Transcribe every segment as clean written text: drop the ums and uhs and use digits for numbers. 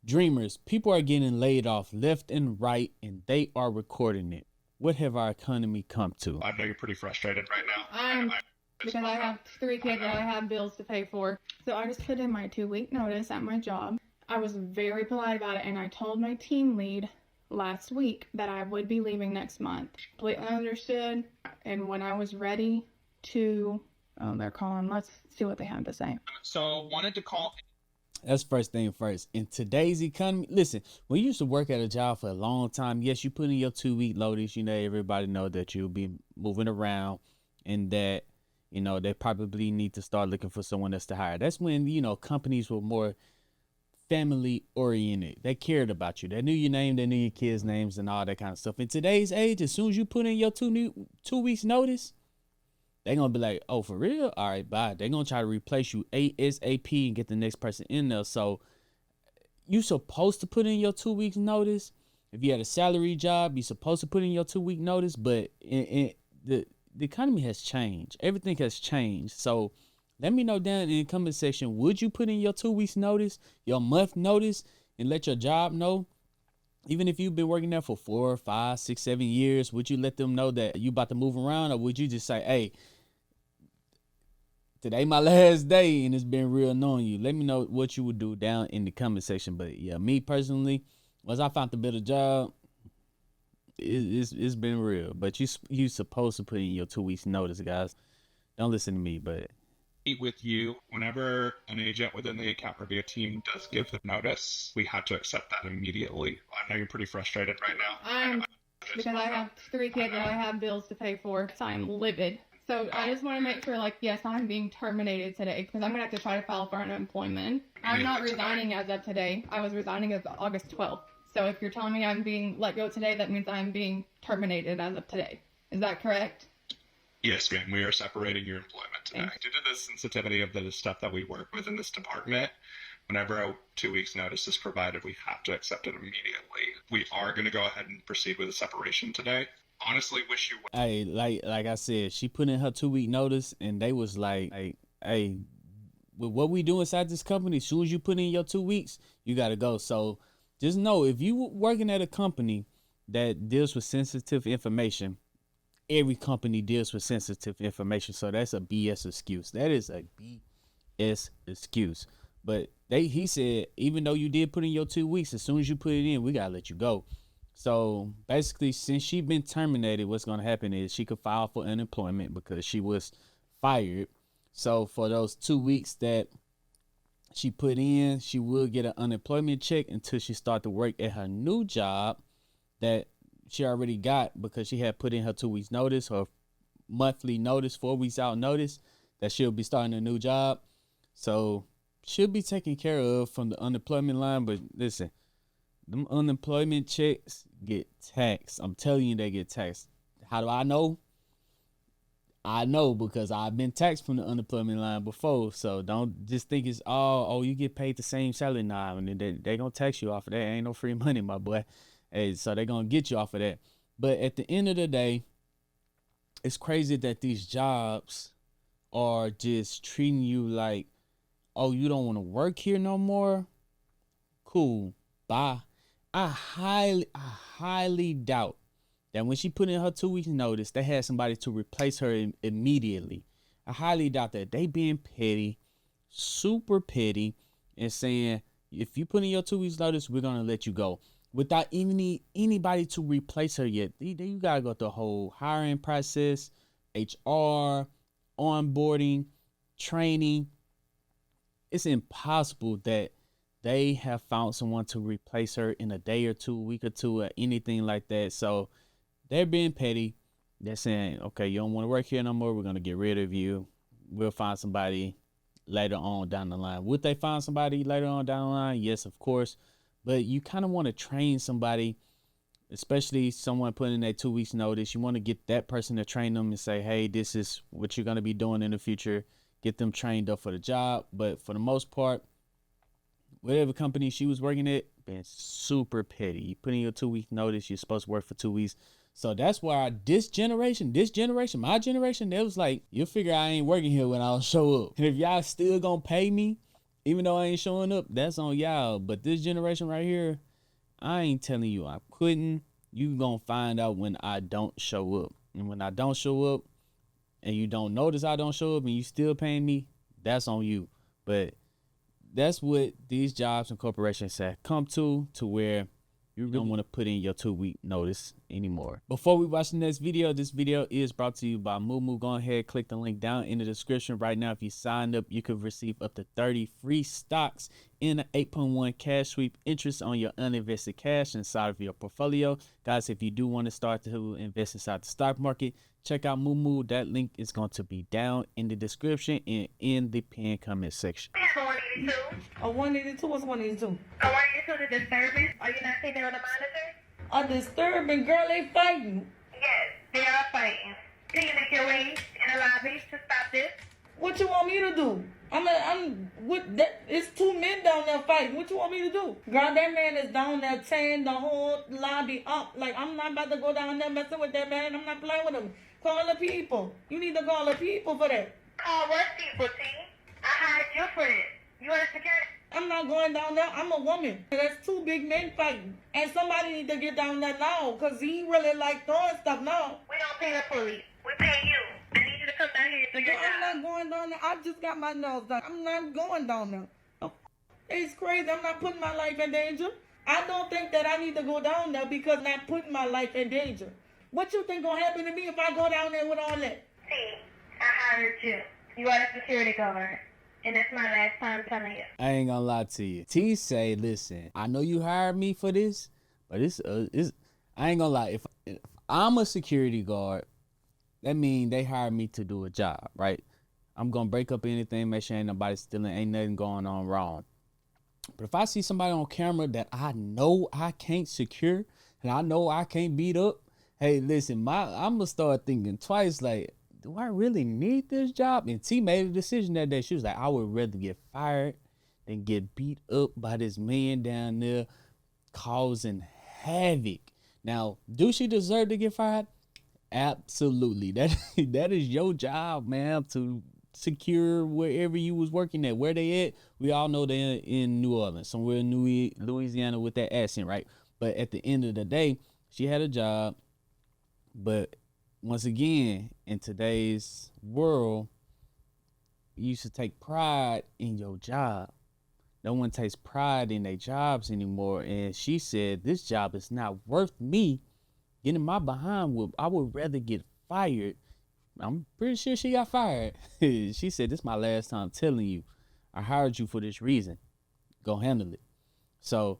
Dreamers, people are getting laid off left and right, and they are recording it. What have our economy come to? I know you're pretty frustrated right now. Because I have 3 kids and I have bills to pay for. So I just put in my 2-week notice at my job. I was very polite about it, and I told my team lead last week that I would be leaving next month. Completely understood, and when I was ready to, they're calling, let's see what they have to say. So wanted to call. That's first thing first. In today's economy, listen, when you used to work at a job for a long time, yes, you put in your 2-week notice. Everybody know that you'll be moving around and that, they probably need to start looking for someone else to hire. That's when, companies were more family oriented. They cared about you. They knew your name, they knew your kids' names and all that kind of stuff. In today's age, as soon as you put in your 2 weeks notice, they're going to be like, oh, for real? All right, bye. They're going to try to replace you ASAP and get the next person in there. So you supposed to put in your 2 weeks notice. If you had a salary job, you're supposed to put in your 2-week notice. But the economy has changed. Everything has changed. So let me know down in the comment section, would you put in your 2 weeks notice, your month notice, and let your job know? Even if you've been working there for 4, 5, 6, 7 years, would you let them know that you about to move around? Or would you just say, hey, today my last day and it's been real annoying you? Let me know what you would do down in the comment section. But yeah, me personally, once I found a better job, it's been real. But you supposed to put in your 2 weeks notice, guys. Don't listen to me, but Meet with you whenever an agent within the account review team does give the notice. We had to accept that immediately. I know you're pretty frustrated right now. Because I have 3 kids and I have bills to pay for, so I'm livid. So I just want to make sure, yes, I'm being terminated today because I'm going to have to try to file for unemployment. I'm not resigning as of today. I was resigning as of August 12th. So if you're telling me I'm being let go today, that means I'm being terminated as of today. Is that correct? Yes, ma'am. We are separating your employment today. Due to the sensitivity of the stuff that we work with in this department, whenever a 2 weeks notice is provided, we have to accept it immediately. We are going to go ahead and proceed with a separation today. Honestly, wish you would. Hey, like I said, she put in her 2-week notice and they was like, hey, with what we do inside this company, as soon as you put in your 2 weeks, you got to go. So just know, if you working at a company that deals with sensitive information, every company deals with sensitive information. So that's a BS excuse. That is a BS excuse. But he said, even though you did put in your 2 weeks, as soon as you put it in, we got to let you go. So basically, since she been terminated, what's going to happen is she could file for unemployment because she was fired. So for those 2 weeks that she put in, she will get an unemployment check until she start to work at her new job that she already got, because she had put in her 2 weeks notice, her monthly notice, 4 weeks out notice, that she'll be starting a new job. So she'll be taken care of from the unemployment line. But listen, them unemployment checks get taxed. I'm telling you, they get taxed. How do I know? I know because I've been taxed from the unemployment line before. So don't just think it's you get paid the same salary now, and they gonna tax you off of that. Ain't no free money, my boy. Hey, so they're gonna get you off of that. But at the end of the day, it's crazy that these jobs are just treating you like, oh, you don't want to work here no more? Cool, bye. I highly doubt that when she put in her 2 weeks notice, they had somebody to replace her immediately. I highly doubt that. They being petty, super petty, and saying, if you put in your 2 weeks notice, we're gonna let you go, without even anybody to replace her yet. You gotta go through the whole hiring process, HR, onboarding, training. It's impossible that they have found someone to replace her in a day or two, a week or two, or anything like that. So they're being petty. They're saying, okay, you don't want to work here no more. We're going to get rid of you. We'll find somebody later on down the line. Would they find somebody later on down the line? Yes, of course. But you kind of want to train somebody, especially someone putting in their 2 weeks notice. You want to get that person to train them and say, hey, this is what you're going to be doing in the future. Get them trained up for the job. But for the most part, whatever company she was working at, been super petty. You put in your 2 week notice, you're supposed to work for 2 weeks. So that's why this generation, my generation, they was like, you'll figure I ain't working here when I don't show up. And if y'all still gonna pay me Even though I ain't showing up, that's on y'all. But this generation right here, I ain't telling you I'm quitting. You gonna find out when I don't show up. And when I don't show up and you don't notice I don't show up and you still paying me, that's on you. But that's what these jobs and corporations have come to where you don't want to put in your 2-week notice anymore. Before we watch the next video, this video is brought to you by Moo. Go ahead, click the link down in the description right now. If you signed up, you could receive up to 30 free stocks in an 8.1 cash sweep interest on your uninvested cash inside of your portfolio. Guys, if you do want to start to invest inside the stock market, check out Moo. That link is going to be down in the description and in the pinned comment section. 182. A 182? What's 182? A 182 is disturbance. Are you not seeing it on the monitor? A disturbing girl, they fighting. Yes, they are fighting. Can you make your way in the lobby to stop this? What you want me to do? I'm with that. It's 2 men down there fighting. What you want me to do? Girl, that man is down there tearing the whole lobby up. Like, I'm not about to go down there messing with that man. I'm not playing with him. Call the people. You need to call the people for that. Call what people, T? I hired you for this. You are security. I'm not going down there. I'm a woman. That's 2 big men fighting. And somebody need to get down there now, because he really like throwing stuff now. We don't pay the police. We pay you. I need you to come down here and do your I'm job. not going down there. I just got my nails done. I'm not going down there. It's crazy. I'm not putting my life in danger. I don't think that I need to go down there because I'm not putting my life in danger. What you think gonna happen to me if I go down there with all that? T, I hired you. You are the security guard. And that's my last time telling you. I ain't gonna lie to you. T say, listen, I know you hired me for this, but it's I ain't gonna lie. If I'm a security guard, that means they hired me to do a job, right? I'm gonna break up anything, make sure ain't nobody stealing, ain't nothing going on wrong. But if I see somebody on camera that I know I can't secure and I know I can't beat up, hey, listen, I'm gonna start thinking twice, like, do I really need this job? And T made a decision that day. She was like, I would rather get fired than get beat up by this man down there causing havoc. Now, do she deserve to get fired? Absolutely. That is your job, ma'am, to secure wherever you was working at. Where they at? We all know they're in New Orleans, somewhere in Louisiana with that accent, right? But at the end of the day, she had a job. But once again, in today's world, you used to take pride in your job. No one takes pride in their jobs anymore. And she said, this job is not worth me getting my behind whooped. I would rather get fired. I'm pretty sure she got fired. She said, this is my last time telling you. I hired you for this reason. Go handle it. So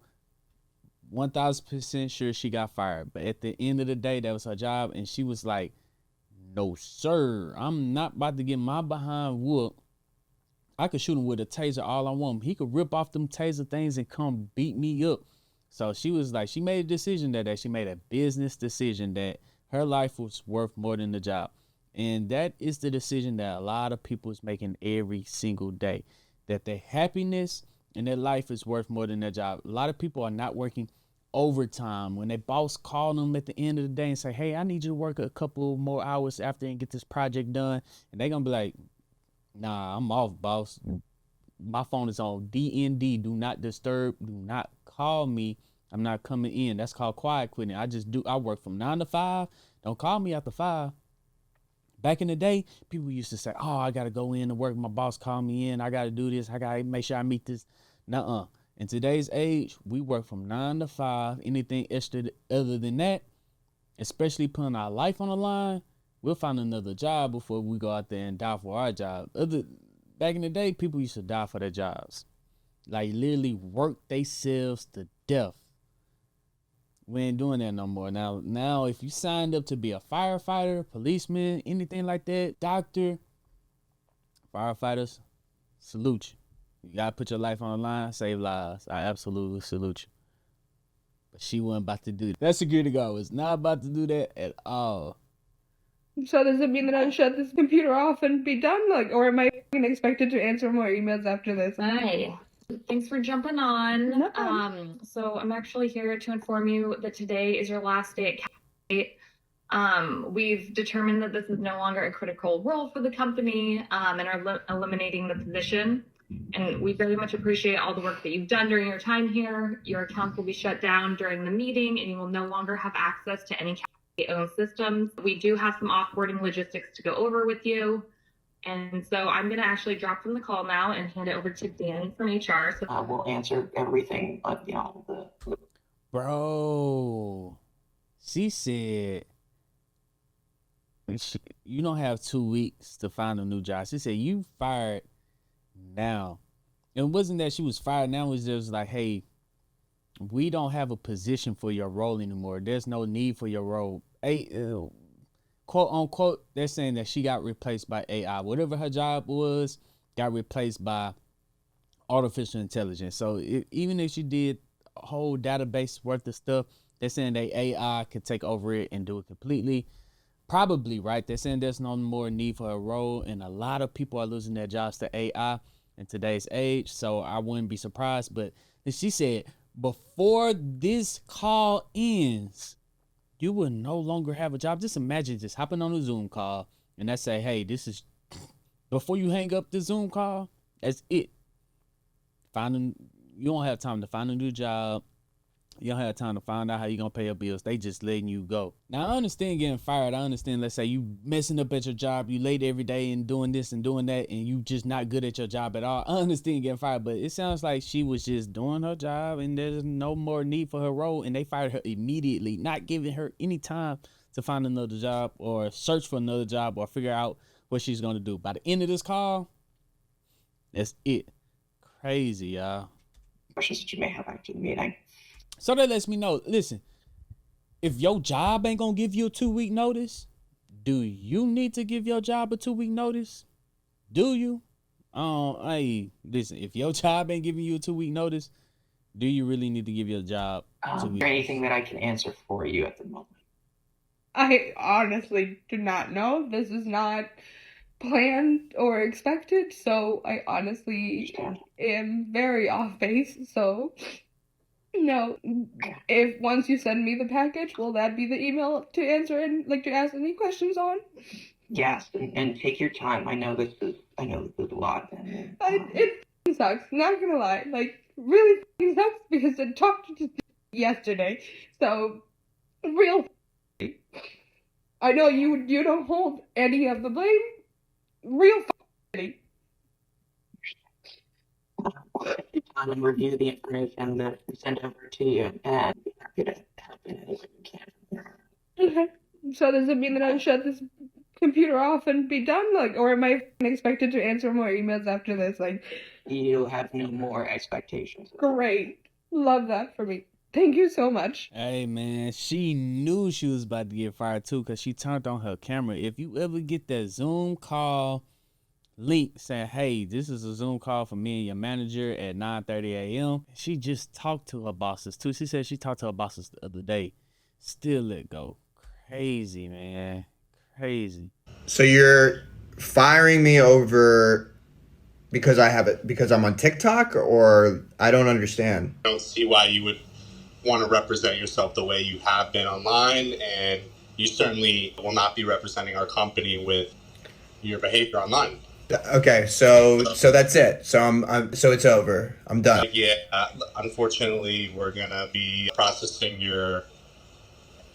1,000% sure she got fired. But at the end of the day, that was her job. And she was like, no, sir, I'm not about to get my behind whooped. I could shoot him with a taser all I want. He could rip off them taser things and come beat me up. So she was like, she made a decision that she made a business decision that her life was worth more than the job. And that is the decision that a lot of people is making every single day, that their happiness and their life is worth more than their job. A lot of people are not working overtime. When their boss call them at the end of the day and say, hey, I need you to work a couple more hours after and get this project done. And they're going to be like, nah, I'm off, boss. My phone is on DND. Do not disturb. Do not call me. I'm not coming in. That's called quiet quitting. I work from 9 to 5. Don't call me after 5. Back in the day, people used to say, oh, I got to go in to work. My boss called me in. I got to do this. I got to make sure I meet this. Nuh-uh. In today's age, we work from 9 to 5. Anything extra other than that, especially putting our life on the line, we'll find another job before we go out there and die for our job. Back in the day, people used to die for their jobs. Like, literally work themselves to death. We ain't doing that no more. Now, if you signed up to be a firefighter, policeman, anything like that, doctor, firefighters, salute you. You gotta put your life on the line, save lives. I absolutely salute you. But she wasn't about to do that. That security guard was not about to do that at all. So does it mean that I shut this computer off and be done? Or am I expected to answer more emails after this? Hi. Thanks for jumping on. No problem. So I'm actually here to inform you that today is your last day at Cal. We've determined that this is no longer a critical role for the company and are eliminating the position. And we very much appreciate all the work that you've done during your time here. Your accounts will be shut down during the meeting, and you will no longer have access to any owned systems. We do have some offboarding logistics to go over with you. And so I'm going to actually drop from the call now and hand it over to Dan from HR. So We'll answer everything, but Bro, she said you don't have 2 weeks to find a new job. She said you fired now. It wasn't that she was fired now. It was just like, hey, we don't have a position for your role anymore. There's no need for your role. Hey, quote unquote, they're saying that she got replaced by AI. Whatever her job was, got replaced by artificial intelligence. So even if she did a whole database worth of stuff, they're saying that AI could take over it and do it completely. Probably, right? They're saying there's no more need for a role, and a lot of people are losing their jobs to AI in today's age. So I wouldn't be surprised. But she said, before this call ends, you will no longer have a job. Just imagine just hopping on a Zoom call and they say, hey, this is before you hang up the Zoom call. That's it. You don't have time to find a new job. You don't have time to find out how you're going to pay your bills. They just letting you go. Now, I understand getting fired. I understand, let's say you messing up at your job. You late every day and doing this and doing that, and you just not good at your job at all. I understand getting fired, but it sounds like she was just doing her job and there's no more need for her role, and they fired her immediately, not giving her any time to find another job or search for another job or figure out what she's going to do. By the end of this call, that's it. Crazy, y'all. questions that you may have after the meeting. So that lets me know, listen, if your job ain't gonna give you a 2-week notice, do you need to give your job a 2-week notice? Do you? Hey, listen, if your job ain't giving you a 2-week notice, do you really need to give your job 2 Is weeks? there anything that I can answer for you at the moment? I honestly do not know. This is not planned or expected, so I honestly am very off base. So, no. If once you send me the package, will that be the email to answer and like to ask any questions on? Yes, and take your time. I know this is a lot. And, It sucks. Not gonna lie, like really sucks because I talked to yesterday. So, real. I know you don't hold any of the blame. Real. And review the information that we send over to you, and be happy to help in any way we can. Okay. So does it mean that I shut this computer off and be done? Like, or am I expected to answer more emails after this? Like, You have no more expectations. great. Love that for me. Thank you so much. Hey, man, she knew she was about to get fired, too, because she turned on her camera. If you ever get that Zoom call link saying, hey, this is a Zoom call for me and your manager at 9:30 a.m., she just talked to her bosses, too. She said she talked to her bosses the other day. Still let go. Crazy, man. Crazy. So you're firing me over because because I'm on TikTok, or I don't understand. I don't see why you would want to represent yourself the way you have been online, and you certainly will not be representing our company with your behavior online. Okay, so that's it. So so it's over. I'm done. Yeah, unfortunately, we're gonna be processing your.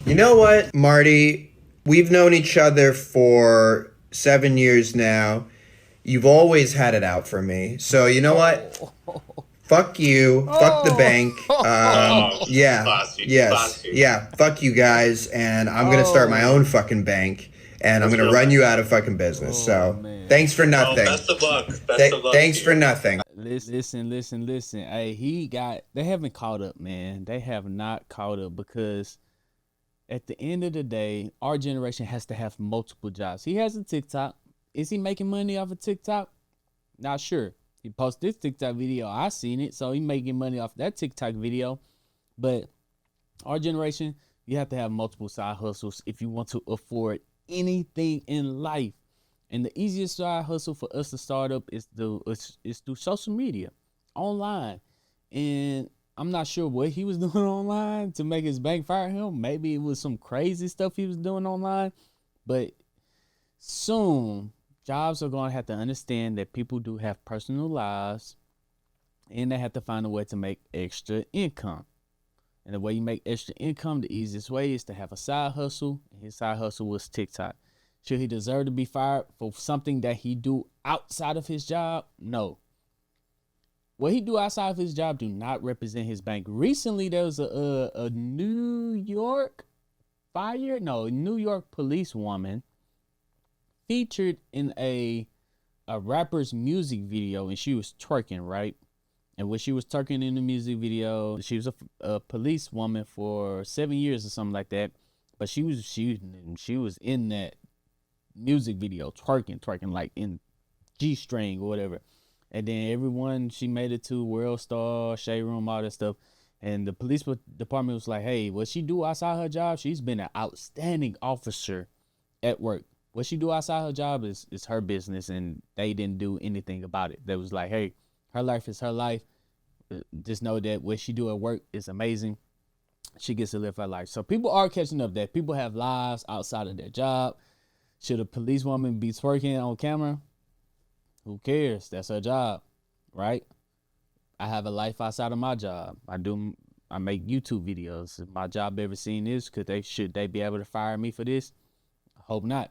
You know what, Marty? We've known each other for 7 years now. You've always had it out for me. So you know what? Fuck you. Fuck the bank. Yeah. Classy, Yes. classy. Yeah. Fuck you guys. And I'm gonna start my own fucking bank. And I'm gonna run you out of fucking business. So man. thanks for nothing. Best of luck. Best of luck. Thanks to for you. nothing. Listen. Hey, they haven't caught up, man. They have not caught up because at the end of the day, our generation has to have multiple jobs. He has a TikTok. Is he making money off of TikTok? Not sure. He posted this TikTok video. I seen it. So he making money off that TikTok video. But our generation, you have to have multiple side hustles if you want to afford anything in life. And the easiest side hustle for us to start up is through social media, online. And I'm not sure what he was doing online to make his bank fire him. Maybe it was some crazy stuff he was doing online. But soon, jobs are going to have to understand that people do have personal lives, and they have to find a way to make extra income. And the way you make extra income, the easiest way is to have a side hustle. His side hustle was TikTok. Should he deserve to be fired for something that he do outside of his job? No. What he do outside of his job do not represent his bank. Recently, there was a New York police woman featured in a rapper's music video, and she was twerking, right? And when she was twerking in the music video, she was a police woman for 7 years or something like that. But she was in that music video twerking like in G-string or whatever. And then everyone, she made it to World Star, Shade Room, all that stuff. And the police department was like, hey, what she do outside her job? She's been an outstanding officer at work. What she do outside her job is her business, and they didn't do anything about it. They was like, hey, her life is her life. Just know that what she do at work is amazing. She gets to live her life. So people are catching up that people have lives outside of their job. Should a policewoman be twerking on camera? Who cares? That's her job, right? I have a life outside of my job. I make YouTube videos. If my job ever seen this, should they be able to fire me for this? I hope not.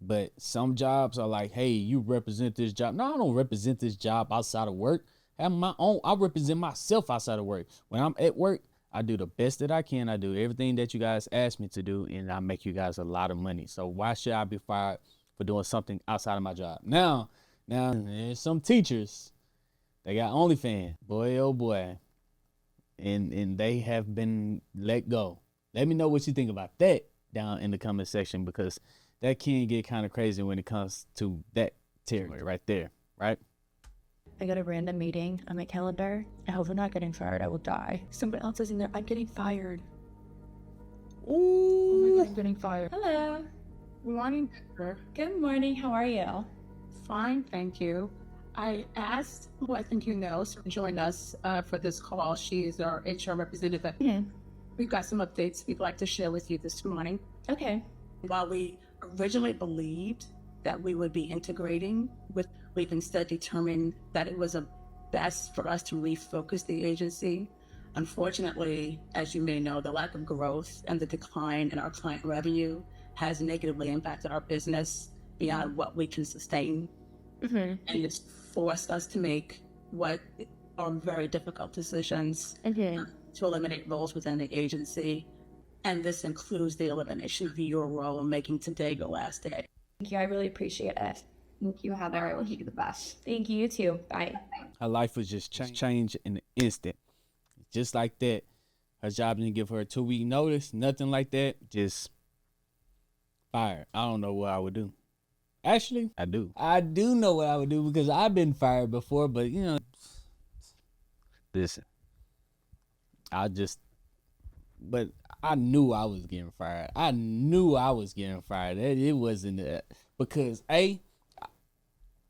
But some jobs are like, hey, you represent this job. No, I don't represent this job outside of work. I have my own. I represent myself outside of work. When I'm at work, I do the best that I can. I do everything that you guys ask me to do, and I make you guys a lot of money. So why should I be fired for doing something outside of my job? Now there's some teachers. They got OnlyFans. Boy, oh boy. And they have been let go. Let me know what you think about that down in the comment section, because that can get kind of crazy when it comes to that territory right there, right? I got a random meeting on my calendar. I hope I'm not getting fired. I will die. Somebody else is in there. I'm getting fired. Ooh. Oh my God, I'm getting fired. Hello. Good morning. Good morning. How are you? Fine, thank you. I asked who I think you know to join us for this call. She is our HR representative. Mm-hmm. We've got some updates we'd like to share with you this morning. Okay. While we originally believed that we would be integrating we've instead determined that it was best for us to refocus the agency. Unfortunately, as you may know, the lack of growth and the decline in our client revenue has negatively impacted our business beyond what we can sustain. Mm-hmm. And it's forced us to make what are very difficult decisions to eliminate roles within the agency. And this includes the elimination of your role, making today the last day. Thank you. I really appreciate it. Thank you, Heather. I wish you the best. Thank you, you too. Bye. Her life was just changed in an instant. Just like that. Her job didn't give her a 2-week notice, nothing like that. Just fired. I don't know what I would do. Actually, I do. I do know what I would do, because I've been fired before, but you know, listen, but I knew I was getting fired. I knew I was getting fired. It wasn't that, because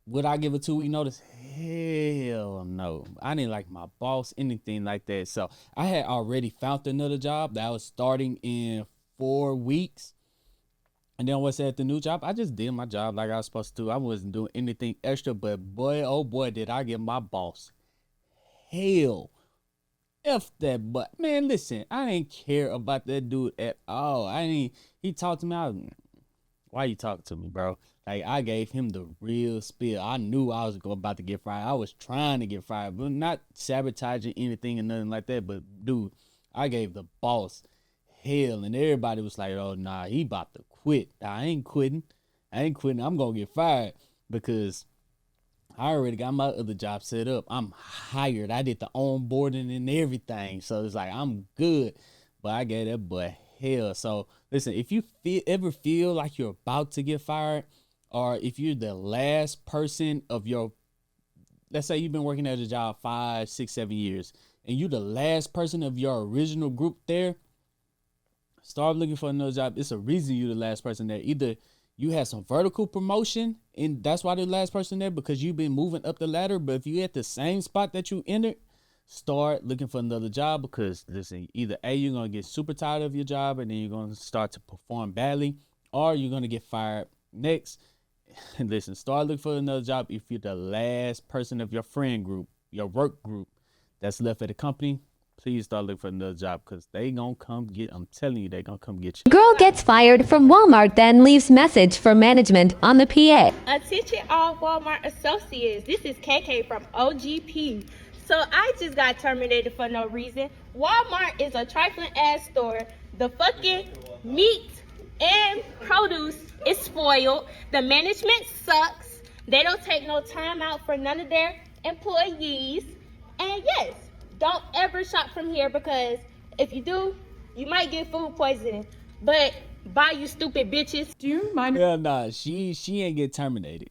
would I give a 2-week notice? Hell no. I didn't like my boss, anything like that. So I had already found another job that I was starting in 4 weeks. And then once I had the new job, I just did my job like I was supposed to. I wasn't doing anything extra, but boy, oh boy, did I give my boss hell. F that butt. Man, listen, I didn't care about that dude at all. He talked to me. Why you talking to me, bro? Like, I gave him the real spiel. I knew I was about to get fired. I was trying to get fired, but not sabotaging anything or nothing like that. But dude, I gave the boss hell, and everybody was like, oh nah, he about to quit. I ain't quitting. I'm gonna get fired, because I already got my other job set up. I'm hired. I did the onboarding and everything, so it's like I'm good. But I gave that boy hell. So listen, if you ever feel like you're about to get fired, or if you're the last person of your, let's say you've been working at a job 5, 6, 7 years, and you're the last person of your original group there, start looking for another job. It's a reason you're the last person there. Either you had some vertical promotion, and that's why the last person there, because you've been moving up the ladder. But if you at the same spot that you entered, start looking for another job, because listen, either A, you're going to get super tired of your job, and then you're going to start to perform badly, or you're going to get fired next. Listen, start looking for another job if you're the last person of your friend group, your work group that's left at the company. Please start looking for another job because they gonna come get, I'm telling you, they gonna come get you. Girl gets fired from Walmart, then leaves message for management on the PA. Attention all Walmart associates. This is KK from OGP. So I just got terminated for no reason. Walmart is a trifling ass store. The fucking meat and produce is spoiled. The management sucks. They don't take no time out for none of their employees. And yes, don't ever shop from here because if you do, you might get food poisoning. But bye, you stupid bitches. Do you mind? Hell nah, she ain't get terminated.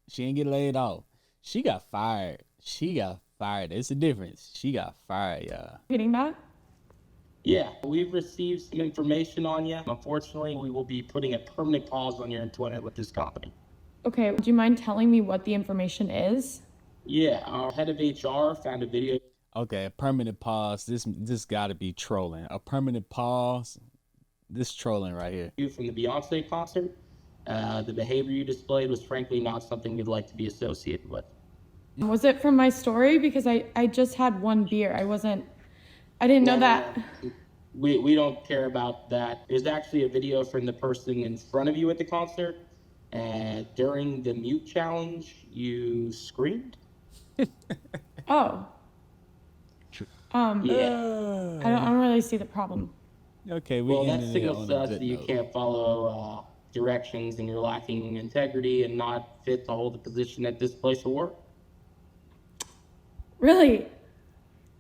She ain't get laid off. She got fired. She got fired. It's a difference. She got fired, y'all. Repeating that? Yeah, we've received some information on you. Unfortunately, we will be putting a permanent pause on your employment with this company. Okay, would you mind telling me what the information is? Yeah, our head of HR found a video. Okay, a permanent pause. This gotta be trolling. A permanent pause. This trolling right here. From the Beyonce concert. The behavior you displayed was frankly not something you'd like to be associated with. Was it from my story? Because I just had one beer. I didn't know that. We don't care about that. There's actually a video from the person in front of you at the concert. And during the mute challenge, you screamed. Oh. Yeah. I don't really see the problem. Okay, Well, that signals to us that you can't follow directions and you're lacking integrity and not fit to hold a position at this place of work. Really?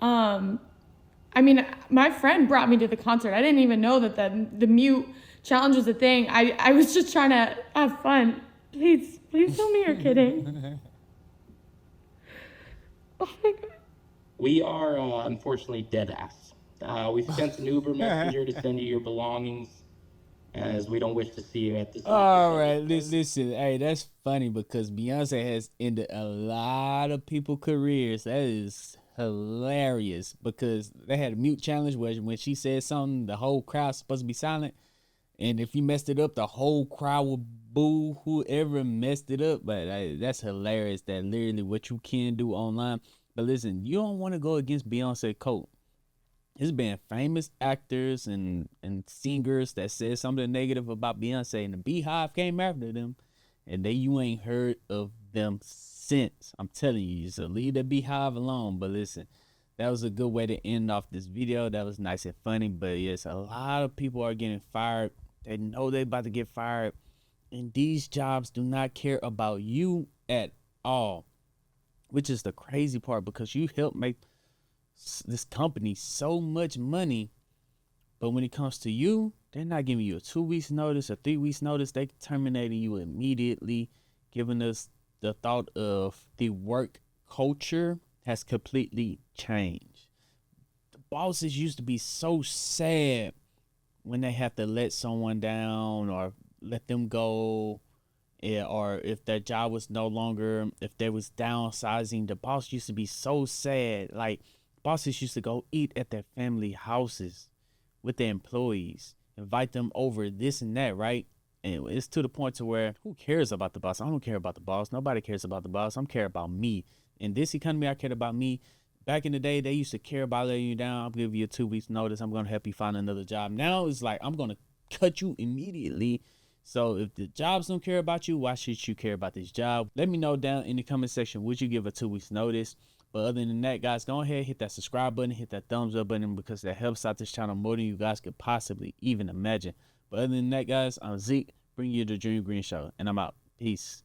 I mean, my friend brought me to the concert. I didn't even know that the mute challenge was a thing. I was just trying to have fun. Please tell me you're kidding. Oh my God. We are, unfortunately, dead ass. We sent an Uber messenger to send you your belongings, as we don't wish to see you at this. All right, listen. Hey, that's funny because Beyonce has ended a lot of people's careers. That is hilarious because they had a mute challenge where when she said something, the whole crowd's supposed to be silent. And if you messed it up, the whole crowd would boo whoever messed it up. But that's hilarious. That literally what you can do online. But listen, you don't want to go against Beyonce code. There's been famous actors and singers that said something negative about Beyonce, and the Beehive came after them, and you ain't heard of them since. I'm telling you, so leave the Beehive alone. But listen, that was a good way to end off this video. That was nice and funny. But yes, a lot of people are getting fired. They know they're about to get fired, and these jobs do not care about you at all, which is the crazy part because you help make this company so much money, but when it comes to you, they're not giving you a 2 weeks notice or 3 weeks notice. They terminating you immediately, giving us the thought of the work culture has completely changed. The bosses used to be so sad when they have to let someone down or let them go, or if their job was no longer, if they was downsizing. The boss used to be so sad. Like, bosses used to go eat at their family houses with their employees, invite them over, this and that, right? And it's to the point to where who cares about the boss? I don't care about the boss. Nobody cares about the boss. I'm care about me. In this economy, I care about me. Back in the day, they used to care about letting you down. I'll give you a 2 weeks notice. I'm going to help you find another job. Now it's like, I'm going to cut you immediately. So if the jobs don't care about you, why should you care about this job? Let me know down in the comment section, would you give a 2 weeks notice? But other than that, guys, go ahead, hit that subscribe button, hit that thumbs up button, because that helps out this channel more than you guys could possibly even imagine. But other than that, guys, I'm Zeke, bringing you the Dream Green Show, and I'm out. Peace.